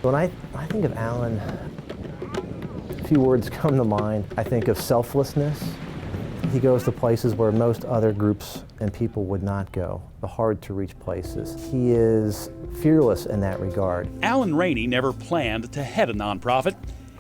When I think of Alan, a few words come to mind. I think of selflessness. He goes to places where most other groups and people would not go, the hard-to-reach places. He is fearless in that regard. Alan Rainey never planned to head a nonprofit.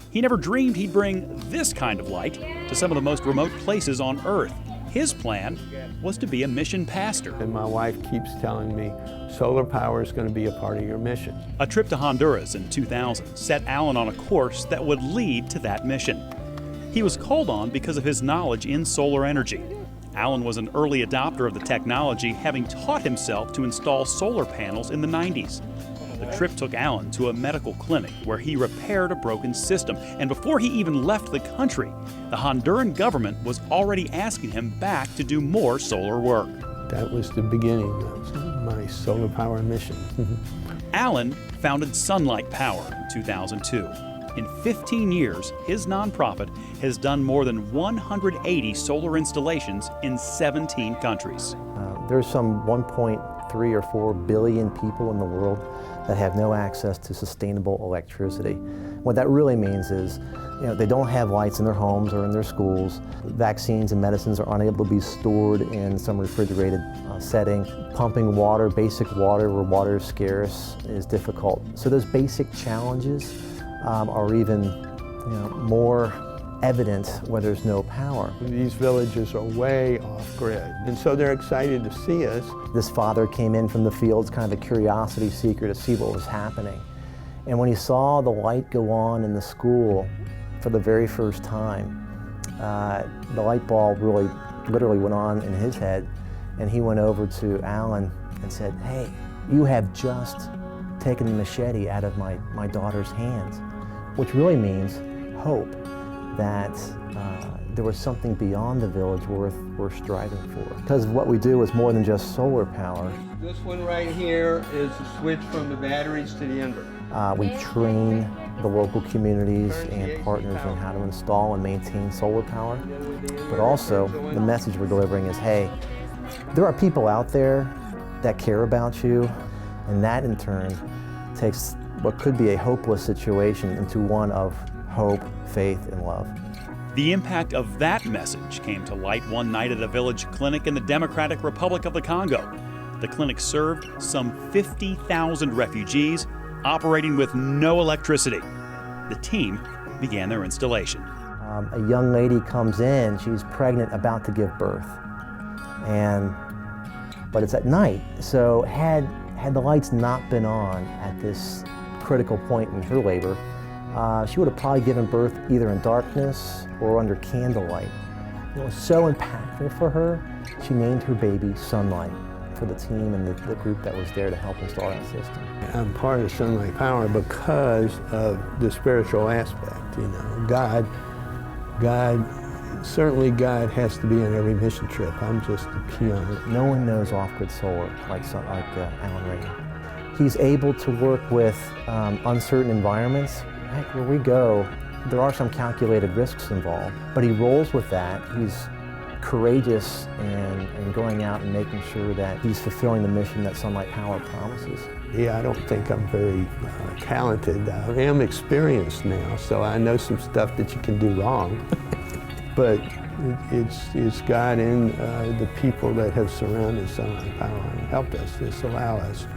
He never dreamed he'd bring this kind of light to some of the most remote places on Earth. His plan was to be a mission pastor. And my wife keeps telling me, solar power is going to be a part of your mission. A trip to Honduras in 2000 set Alan on a course that would lead to that mission. He was called on because of his knowledge in solar energy. Alan was an early adopter of the technology, having taught himself to install solar panels in the 90s. The trip took Alan to a medical clinic where he repaired a broken system. And before he even left the country, the Honduran government was already asking him back to do more solar work. That was the beginning of my solar power mission. Alan founded SonLight Power in 2002. In 15 years, his nonprofit has done more than 180 solar installations in 17 countries. There's some 1.3 or 4 billion people in the world that have no access to sustainable electricity. What that really means is, they don't have lights in their homes or in their schools. Vaccines and medicines are unable to be stored in some refrigerated setting. Pumping water, basic water where water is scarce, is difficult. So those basic challenges are even more evident where there's no power. These villages are way off grid, and so they're excited to see us. This father came in from the fields, kind of a curiosity seeker to see what was happening. And when he saw the light go on in the school for the very first time, the light bulb really literally went on in his head, and he went over to Alan and said, "Hey, you have just taken the machete out of my daughter's hands," which really means hope, that there was something beyond the village worth striving for. Because what we do is more than just solar power. This one right here is the switch from the batteries to the inverter. We train the local communities and partners on how to install and maintain solar power. But also, the message we're delivering is, hey, there are people out there that care about you, and that in turn takes what could be a hopeless situation into one of hope, faith, and love. The impact of that message came to light one night at a village clinic in the Democratic Republic of the Congo. The clinic served some 50,000 refugees, operating with no electricity. The team began their installation. A young lady comes in, she's pregnant, about to give birth. But it's at night, so had the lights not been on at this critical point in her labor, she would have probably given birth either in darkness or under candlelight. It was so impactful for her, she named her baby SonLight for the team and the group that was there to help install that system. I'm part of SonLight Power because of the spiritual aspect. Certainly God has to be on every mission trip. I'm just a peon. No one knows off-grid solar like Alan Rainey. He's able to work with uncertain environments. Heck, where we go, there are some calculated risks involved, but he rolls with that. He's courageous in going out and making sure that he's fulfilling the mission that SonLight Power promises. Yeah, I don't think I'm very talented. I am experienced now, so I know some stuff that you can do wrong. But it's God and the people that have surrounded SonLight Power and helped us. This allow us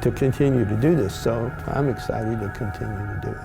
to continue to do this, so I'm excited to continue to do it.